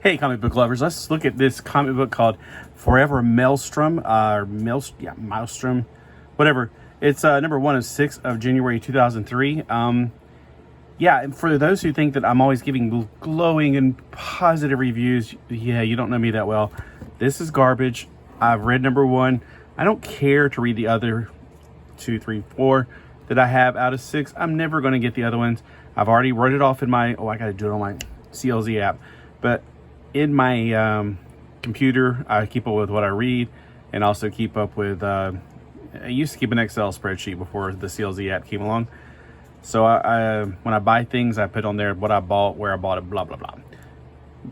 Hey, comic book lovers, let's look at this comic book called Forever Maelstrom, Maelstrom, whatever. It's number 1 of 6 of January 2003. Yeah, and for those who think that I'm always giving glowing and positive reviews, yeah, you don't know me that well. This is garbage. I've read number 1. I don't care to read the other 2, 3, 4 that I have out of 6. I'm never going to get the other ones. I've already wrote it off in my, I got to do it on my CLZ app. But in my computer, I keep up with what I read and also keep up with, I used to keep an Excel spreadsheet before the CLZ app came along. So when I buy things, I put on there what I bought, where I bought it, blah, blah, blah.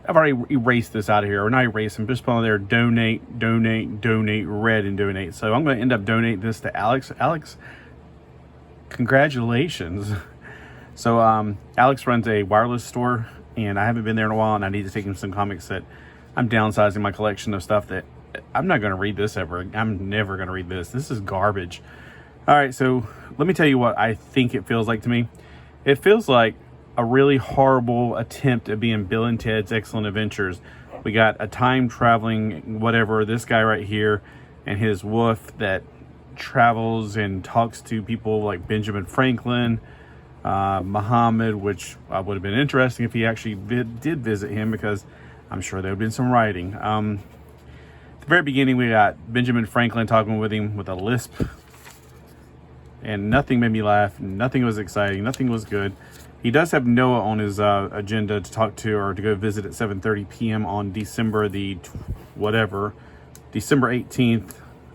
I've already erased this out of here, or not erased, I'm just putting on there donate, donate, donate, read, and donate. So I'm going to end up donating this to Alex. Alex, congratulations. So Alex runs a wireless store, and I haven't been there in a while, and I need to take him some comics that I'm downsizing my collection of stuff that I'm not going to read this ever. I'm never going to read this. This is garbage. All right, so let me tell you what I think it feels like to me. It feels like a really horrible attempt at being Bill and Ted's Excellent Adventures. We got a time-traveling whatever, this guy right here, and his wolf that travels and talks to people like Benjamin Franklin, Muhammad, which would have been interesting if he actually did visit him, because I'm sure there would have been some writing. At the very beginning, we got Benjamin Franklin talking with him with a lisp, and nothing made me laugh. Nothing was exciting. Nothing was good. He does have Noah on his agenda to talk to, or to go visit at 7:30 p.m. on December the December 18th,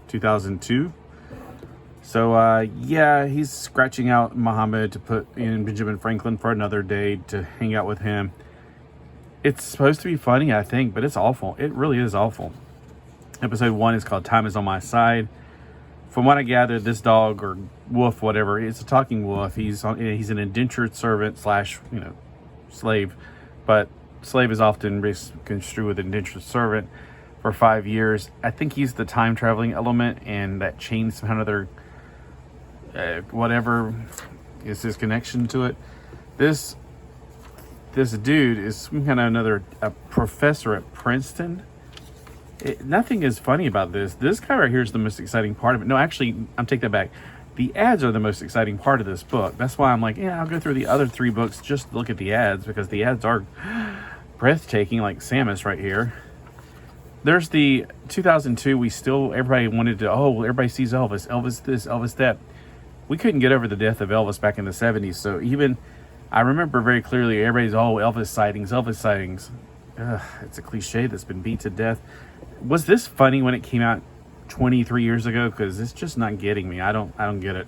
2002. So, yeah, he's scratching out Muhammad to put in Benjamin Franklin for another day to hang out with him. It's supposed to be funny, I think, but it's awful. It really is awful. Episode 1 is called Time Is On My Side. From what I gathered, this dog or wolf, whatever, it's a talking wolf. He's an indentured servant / slave, but slave is often construed with indentured servant for 5 years. I think he's the time traveling element, and that changed somehow other whatever is his connection to it. This dude is some kind of a professor at Princeton. Nothing is funny about this. This guy right here is the most exciting part of it. No, actually, I'm taking that back. The ads are the most exciting part of this book. That's why I'm like, yeah, I'll go through the other 3 books just to look at the ads, because the ads are breathtaking, like Samus right here. There's the 2002. Everybody wanted to, everybody sees Elvis. Elvis this, Elvis that. We couldn't get over the death of Elvis back in the 70s. So I remember very clearly, everybody's, Elvis sightings, Elvis sightings. It's a cliche that's been beat to death. Was this funny when it came out 23 years ago? Because it's just not getting me. I don't get it.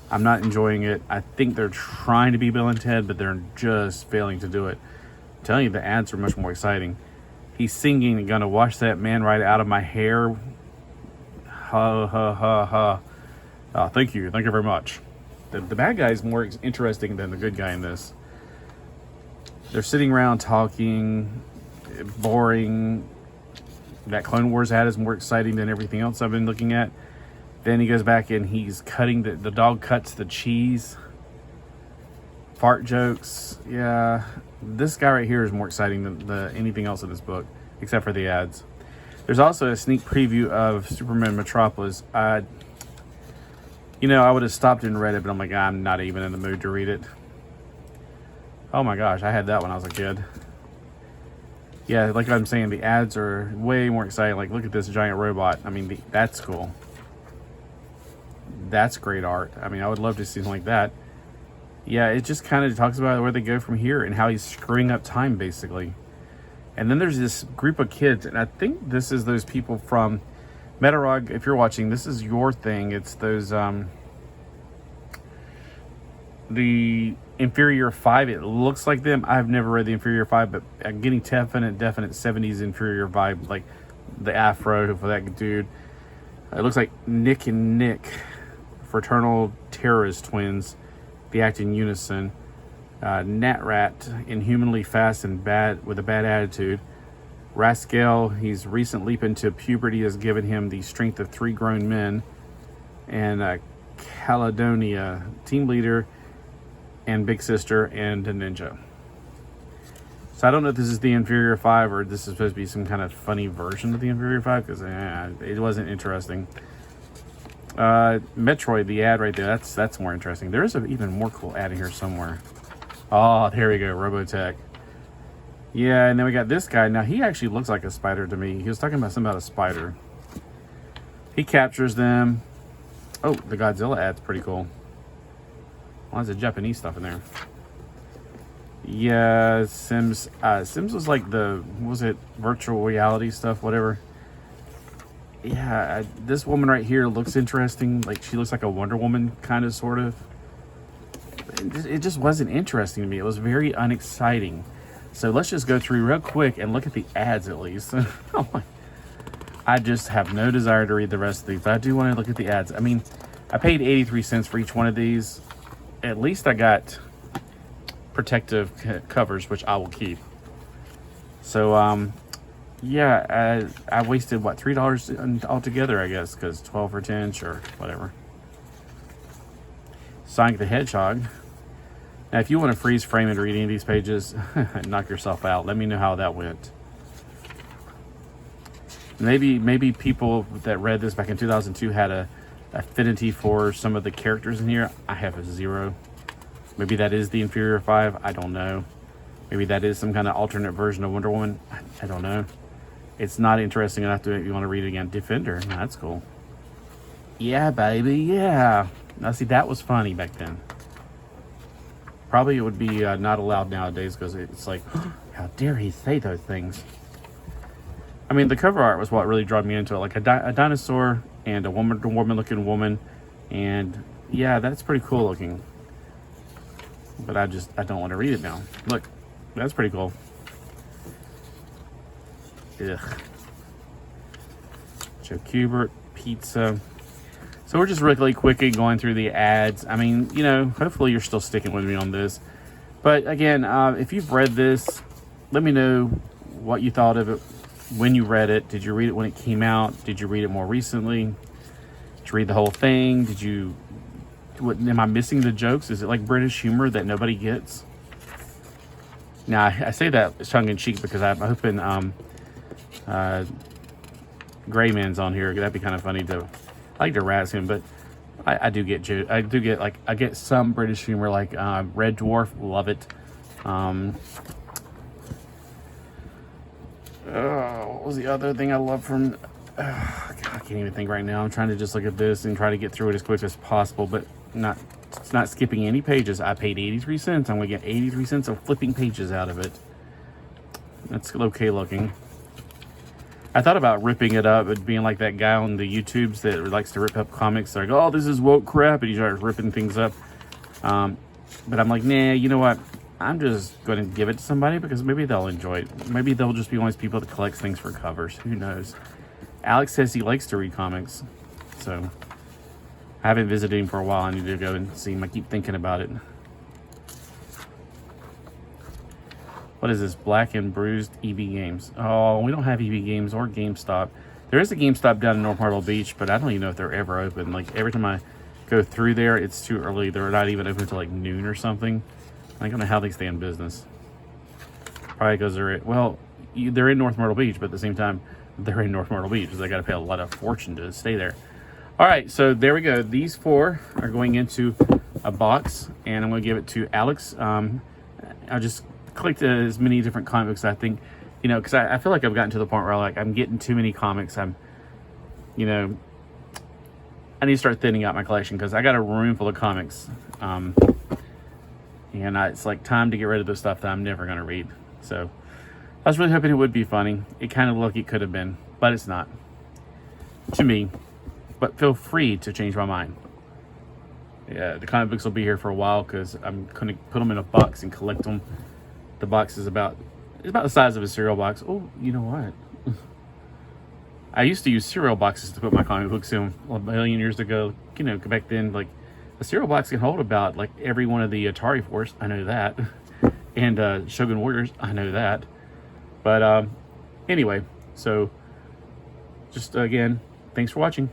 I'm not enjoying it. I think they're trying to be Bill and Ted, but they're just failing to do it. I'm telling you, the ads are much more exciting. He's singing, "Gonna wash that man right out of my hair." Ha ha ha ha. Thank you very much. The bad guy is more interesting than the good guy in this. They're sitting around talking, boring. That Clone Wars ad is more exciting than everything else I've been looking at. Then he goes back and he's cutting the dog cuts the cheese. Fart jokes. Yeah, this guy right here is more exciting than anything else in this book, except for the ads. There's also a sneak preview of Superman Metropolis. I would have stopped and read it, but I'm like, I'm not even in the mood to read it. Oh my gosh, I had that when I was a kid. Yeah, like I'm saying, the ads are way more exciting. Like, look at this giant robot. I mean, that's cool. That's great art. I mean, I would love to see something like that. Yeah, it just kind of talks about where they go from here and how he's screwing up time, basically. And then there's this group of kids, and I think this is those people from Metarog. If you're watching, this is your thing. It's those, the Inferior 5, it looks like them. I've never read the Inferior 5, but I'm getting definite 70s Inferior vibe, like the afro for that dude. It looks like Nick and Nick, fraternal terrorist twins. They act in unison. Nat Rat, inhumanly fast and bad with a bad attitude. Rascal, he's recent leap into puberty has given him the strength of 3 grown men. And Caledonia, team leader and big sister and a ninja. So I don't know if this is the inferior 5 or this is supposed to be some kind of funny version of the inferior 5 because it wasn't interesting. Metroid, the ad right there, that's more interesting. There is an even more cool ad in here somewhere. Oh, there we go, Robotech. Yeah, and then we got this guy. Now, he actually looks like a spider to me. He was talking about something about a spider. He captures them. Oh, the Godzilla ad's pretty cool. Well, there's Japanese stuff in there. Yeah, Sims was like the, what was it, virtual reality stuff, whatever. Yeah, this woman right here looks interesting. Like, she looks like a Wonder Woman, kind of, sort of. It just wasn't interesting to me. It was very unexciting. So let's just go through real quick and look at the ads at least. I just have no desire to read the rest of these, but I do want to look at the ads. I mean, I paid 83 cents for each one of these. At least I got protective covers, which I will keep. So yeah, I wasted what, $3 altogether, I guess, because 12 for 10, sure, whatever. Sonic the Hedgehog. Now, if you want to freeze frame and read any of these pages, knock yourself out. Let me know how that went. Maybe people that read this back in 2002 had a affinity for some of the characters in here. I have a 0. Maybe that is the inferior 5. I don't know. Maybe that is some kind of alternate version of Wonder Woman. I don't know. It's not interesting enough to make you want to read it again. Defender. No, that's cool. Yeah, baby. Yeah. Now, see, that was funny back then. Probably it would be not allowed nowadays because it's like, how dare he say those things? I mean, the cover art was what really drew me into it. Like a dinosaur and a woman-looking woman. And yeah, that's pretty cool looking. But I don't want to read it now. Look, that's pretty cool. Ugh. Joe Kubert, pizza. So we're just really quickly going through the ads. I mean, you know, hopefully you're still sticking with me on this. But again, if you've read this, let me know what you thought of it when you read it. Did you read it when it came out? Did you read it more recently? Did you read the whole thing? Am I missing the jokes? Is it like British humor that nobody gets? Now, I say that tongue-in-cheek because I'm hoping Gray Man's on here. That'd be kind of funny to... I like to razz him, but I do get some British humor, like Red Dwarf, love it. What was the other thing I love from... God, I can't even think right now. I'm trying to just look at this and try to get through it as quick as possible, but it's not skipping any pages. I paid 83 cents. I'm going to get 83 cents of flipping pages out of it. That's okay looking. I thought about ripping it up, but being like that guy on the YouTubes that likes to rip up comics. Like, oh, this is woke crap, and he starts ripping things up. But I'm like, nah, you know what? I'm just going to give it to somebody because maybe they'll enjoy it. Maybe they'll just be one of those people that collects things for covers. Who knows? Alex says he likes to read comics, so I haven't visited him for a while. I need to go and see him. I keep thinking about it. What is this? Black and Bruised EB Games. Oh, we don't have EB Games or GameStop. There is a GameStop down in North Myrtle Beach, but I don't even know if they're ever open. Like, every time I go through there, it's too early. They're not even open until like noon or something. I don't know how they stay in business. Probably because they're in North Myrtle Beach, but at the same time, they're in North Myrtle Beach because they got to pay a lot of fortune to stay there. All right, so there we go. These 4 are going into a box, and I'm going to give it to Alex. I just clicked as many different comic books. I think, you know, because I feel like I've gotten to the point where I'm getting too many comics. I need to start thinning out my collection because I got a room full of comics. And it's like time to get rid of the stuff that I'm never going to read. So I was really hoping it would be funny. It kind of looked like it could have been, but it's not. To me. But feel free to change my mind. Yeah, the comic books will be here for a while because I'm going to put them in a box and collect them. The box is about the size of a cereal box. Oh, you know what? I used to use cereal boxes to put my comic books in a million years ago. You know, back then, like, a cereal box can hold about, like, every one of the Atari Force. I know that. And Shogun Warriors. I know that. But anyway, so just, again, thanks for watching.